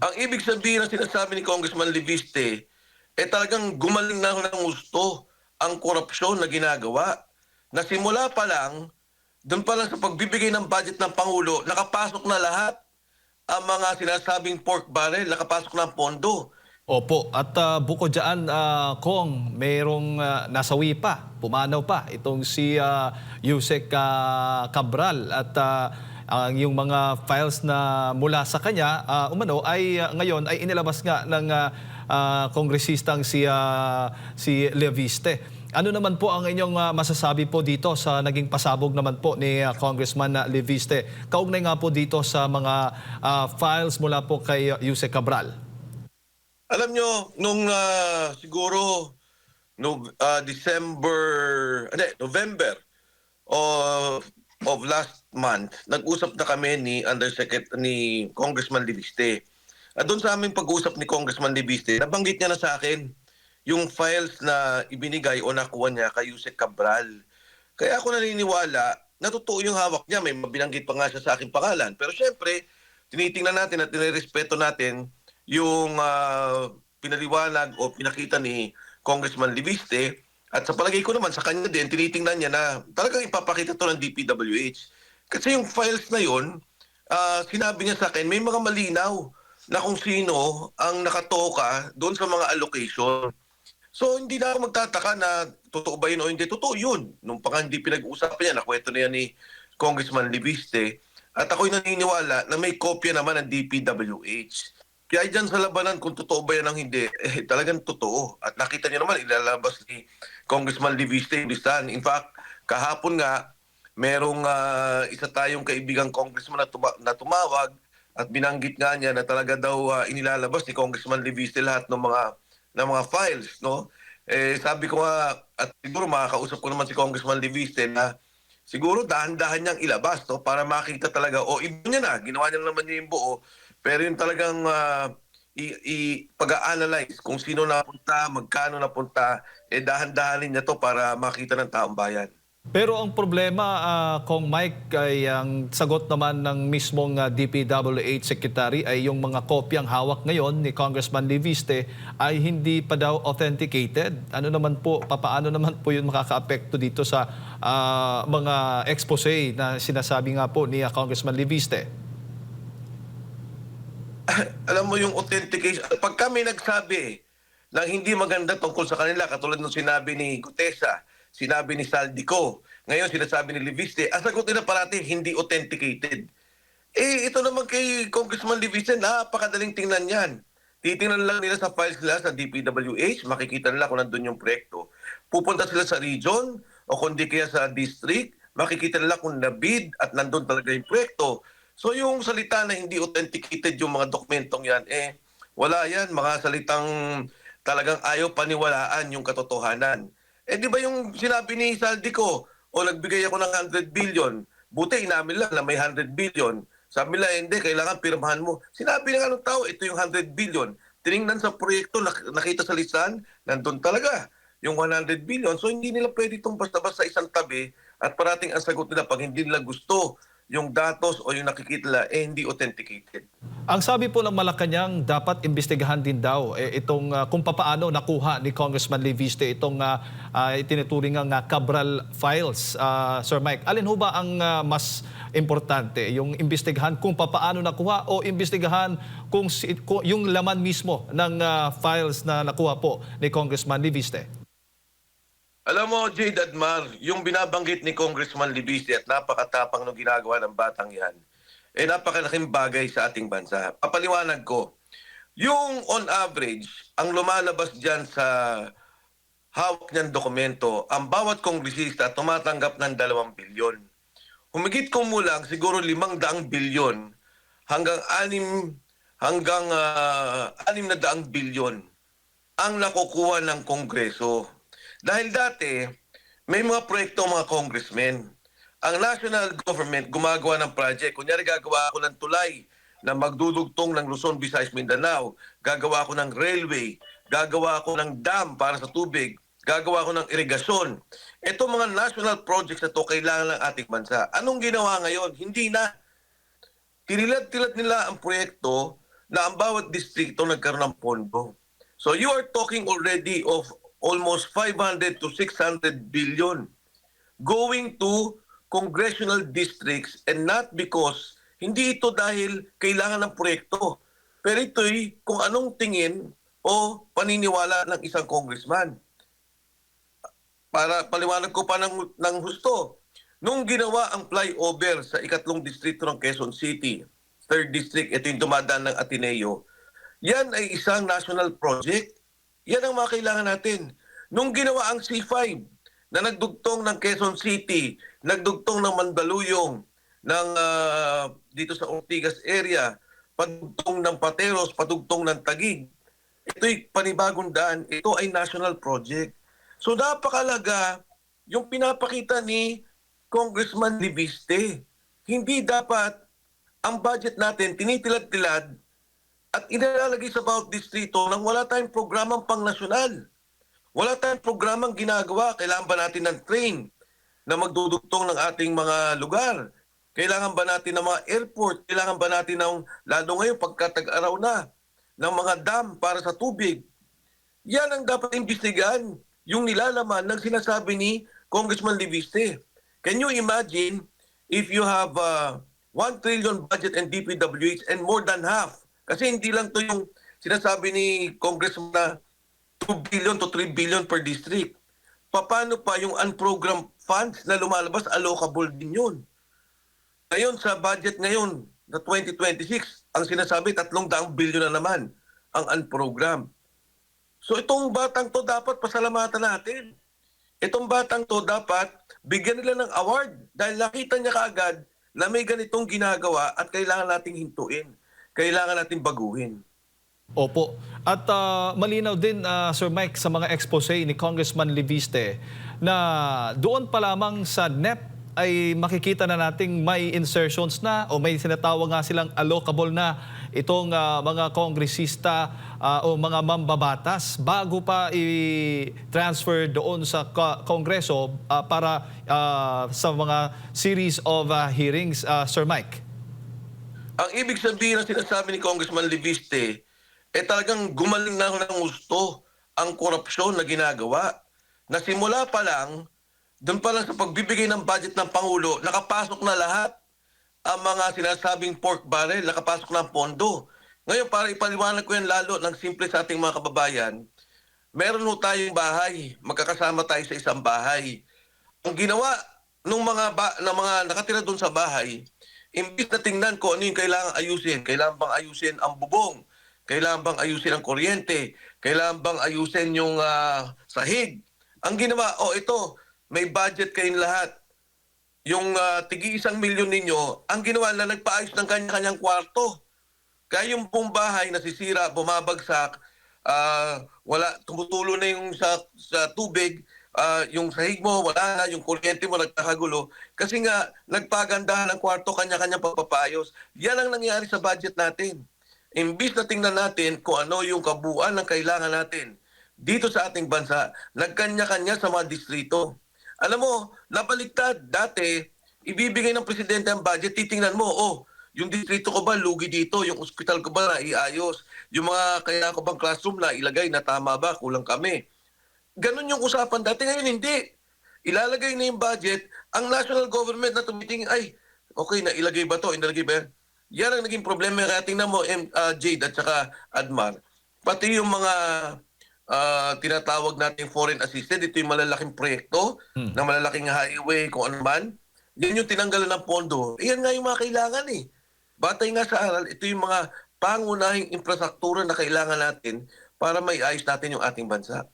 Ang ibig sabihin ng sinasabi ni Congressman Leviste, talagang gumaling na ng gusto ang korupsyon na ginagawa. Nasimula pa lang, doon pa lang sa pagbibigay ng budget ng Pangulo, nakapasok na lahat ang mga sinasabing pork barrel, nakapasok na ang pondo. Opo, at bukod diyan, Kong, mayroong nasawi pa, pumanaw pa itong si Yusek Cabral at yung mga files na mula sa kanya umano ay ngayon ay inilabas nga ng kongresistang si Leviste. Ano naman po ang inyong masasabi po dito sa naging pasabog naman po ni Congressman Leviste? Kaugnay nga po dito sa mga files mula po kay Yusek Cabral. Alam nyo, nung siguro December, November of last month, nag-usap na kami ni Congressman Leviste. At doon sa aming pag-usap ni Congressman Leviste, nabanggit niya na sa akin yung files na ibinigay o nakuha niya kay Yusek Cabral. Kaya ako naniniwala na totoo yung hawak niya. May mabinanggit pa nga siya sa aking pangalan. Pero syempre, tinitingnan natin at nirespeto natin yung pinaliwanag o pinakita ni Congressman Leviste. At sa palagay ko naman, sa kanya din, tinitingnan niya na talagang ipapakita to ng DPWH. Kasi yung files na yun, sinabi niya sa akin, may mga malinaw na kung sino ang nakatoka doon sa mga allocation. So hindi na ako magtataka na totoo ba yun o hindi. Totoo yun. Nung pa nga hindi pinag-uusapan niya, nakwento na yan ni Congressman Leviste. At ako'y naniniwala na may kopya naman ng DPWH. Kaya dyan sa labanan, kung totoo ba yan ang hindi, talagang totoo. At nakita niyo naman, ilalabas ni Congressman Leviste yung listahan. In fact, kahapon nga, merong isa tayong kaibigang congressman na tumawag at binanggit nga niya na talaga daw inilalabas ni Congressman Leviste lahat ng mga files, no? Sabi ko nga, at siguro makakausap ko naman si Congressman Leviste na siguro dahan-dahan niyang ilabas, no? Para makita talaga, iba niya na, ginawa niya naman niya yung buo, pero yung talagang pag-a-analyze kung sino napunta, magkano napunta, dahan-dahanin niya to para makita ng taong bayan. Pero ang problema, Kong Mike, ay ang sagot naman ng mismong DPWH Secretary ay yung mga kopyang hawak ngayon ni Congressman Leviste ay hindi pa daw authenticated. Ano naman po, papaano naman po yun makaka-apekto dito sa mga expose na sinasabi nga po ni Congressman Leviste? Alam mo yung authentication, pag kami nagsabi ng hindi maganda tungkol sa kanila, katulad ng sinabi ni Gutesa, sinabi ni Saldico, ngayon sinasabi ni Leviste, ang sagot nila parati hindi authenticated. Ito naman kay Congressman Leviste, napakadaling tingnan yan. Titingnan lang nila sa files nila sa DPWH, makikita nila kung nandun yung proyekto. Pupunta sila sa region o kundi kaya sa district, makikita nila kung nabid at nandun talaga yung proyekto. So yung salita na hindi authenticated yung mga dokumentong yan, wala yan. Mga salitang talagang ayaw paniwalaan yung katotohanan. Di ba yung sinabi ni Saldico, nagbigay ako ng 100 billion, buti inamin lang na may 100 billion. Sabi nila, hindi, kailangan pirmahan mo. Sinabi na nga ng tao, ito yung 100 billion. Tiningnan sa proyekto, nakita sa listahan, nandun talaga yung 100 billion. So hindi nila pwede itong basta-basta isang tabi at parating ang sagot nila pag hindi nila gusto yung datos o yung nakikita nila, hindi authenticated. Ang sabi po ng Malacanang, dapat imbestigahan din daw itong kung papaano nakuha ni Congressman Leviste itong itinuturing ng Cabral files. Sir Mike, alin ho ba ang mas importante? Yung imbestigahan kung papaano nakuha o imbestigahan kung yung laman mismo ng files na nakuha po ni Congressman Leviste? Alam mo, Jade Admar, yung binabanggit ni Congressman Leviste at napakatapang ng ginagawa ng batang yan, napakalaking bagay sa ating bansa. Papaliwanag ko, yung on average, ang lumalabas dyan sa hawak niyang dokumento, ang bawat kongresista tumatanggap ng 2 bilyon. Humigit kumulang siguro 500 bilyon hanggang 600 bilyon ang nakukuha ng Kongreso. Dahil dati, may mga proyekto mga congressmen. Ang national government gumagawa ng project. Kunyari gagawa ako ng tulay na magdudugtong ng Luzon, Visayas, Mindanao. Gagawa ako ng railway. Gagawa ako ng dam para sa tubig. Gagawa ako ng irigasyon. Ito mga national projects na to kailangan ng ating bansa. Anong ginawa ngayon? Hindi na. Tinilad-tilad nila ang proyekto na ang bawat distrito nagkaroon ng pondo. So you are talking already of almost 500 to 600 billion going to congressional districts, and not because hindi ito dahil kailangan ng proyekto. Pero ito'y kung anong tingin o paniniwala ng isang congressman. Para paliwanag ko pa ng husto, nung ginawa ang flyover sa ikatlong distrito ng Quezon City, 3rd District, ito yung dumadaan ng Ateneo, yan ay isang national project. Yan ang mga kailangan natin. Nung ginawa ang C5 na nagdugtong ng Quezon City, nagdugtong ng Mandaluyong, ng dito sa Ortigas area, padugtong ng Pateros, padugtong ng Taguig, ito'y panibagong daan. Ito ay national project. So napakalaga yung pinapakita ni Congressman Liviste. Hindi dapat ang budget natin tinitilad-tilad at inalalagay sa bawat distrito nang wala tayong programang pangnasyonal. Wala tayong programang ginagawa. Kailangan ba natin ng train na magdudugtong ng ating mga lugar? Kailangan ba natin ng mga airport? Kailangan ba natin ng, lalo ngayon pagkatag-araw na, ng mga dam para sa tubig? Yan ang dapat imbestigahan, yung nilalaman ng sinasabi ni Congressman Liviste. Can you imagine if you have 1 trillion budget and DPWH and more than half? Kasi hindi lang to yung sinasabi ni Congressman na 2 billion to 3 billion per district. Paano pa yung unprogrammed funds na lumalabas, allocable din yun? Ngayon, sa budget ngayon na 2026, ang sinasabi 300 billion na naman ang unprogrammed. So itong batang to dapat pasalamatan natin. Itong batang to dapat bigyan nila ng award dahil nakita niya kaagad na may ganitong ginagawa at kailangan nating hintuin. Kailangan nating baguhin. Opo. At malinaw din, Sir Mike, sa mga expose ni Congressman Liviste na doon pa lamang sa NEP ay makikita na nating may insertions na o may sinatawag nga silang allocable na itong mga kongresista o mga mambabatas bago pa i-transfer doon sa Kongreso para sa mga series of hearings, Sir Mike. Ang ibig sabihin ng sinasabi ni Congressman Liviste, talagang gumaling na ng gusto ang korupsyon na ginagawa. Na simula pa lang, doon pa lang sa pagbibigay ng budget ng Pangulo, nakapasok na lahat ang mga sinasabing pork barrel, nakapasok na ang pondo. Ngayon, para ipaliwanag ko yan lalo ng simple sa ating mga kababayan, meron ho tayong bahay, magkakasama tayo sa isang bahay. Ang ginawa ng mga nakatira doon sa bahay, imbis na tingnan ko ano yung kailangan ayusin, kailangan bang ayusin ang bubong, kailangan bang ayusin ang kuryente, kailangan bang ayusin yung sahig. Ang ginawa, ito, may budget kayong lahat. Yung tigi 1 milyon ninyo, ang ginawa na nagpaayos ng kanya-kanyang kwarto. Kaya yung buong bahay nasisira, bumabagsak, tumutulo na yung sa tubig, yung sahig mo, wala na, yung kuryente mo nagkakagulo. Kasi nga, nagpagandahan ng kwarto, kanya-kanyang pagpapayos. Yan ang nangyari sa budget natin. Imbis na tingnan natin kung ano yung kabuuan ng kailangan natin dito sa ating bansa, nagkanya-kanya sa mga distrito. Alam mo, napaliktad. Dati, ibibigay ng presidente ang budget, titingnan mo, yung distrito ko ba lugi dito, yung ospital ko ba na iayos, yung mga kailangan ko bang classroom na ilagay na tama ba, kulang kami. Ganon yung usapan dati, ngayon hindi. Ilalagay na yung budget, ang national government na tumitingin, okay, na ilagay ba to, inilagay ba yan? Yan ang naging problema. Kaya tingnan mo, Jade at saka Admar, pati yung mga tinatawag natin foreign assisted, ito yung malalaking proyekto, na malalaking highway, kung ano man, yan yung tinanggalan ng pondo. Yan nga yung mga kailangan eh. Batay nga sa aral, ito yung mga pangunahing infrastruktura na kailangan natin para may ayos natin yung ating bansa.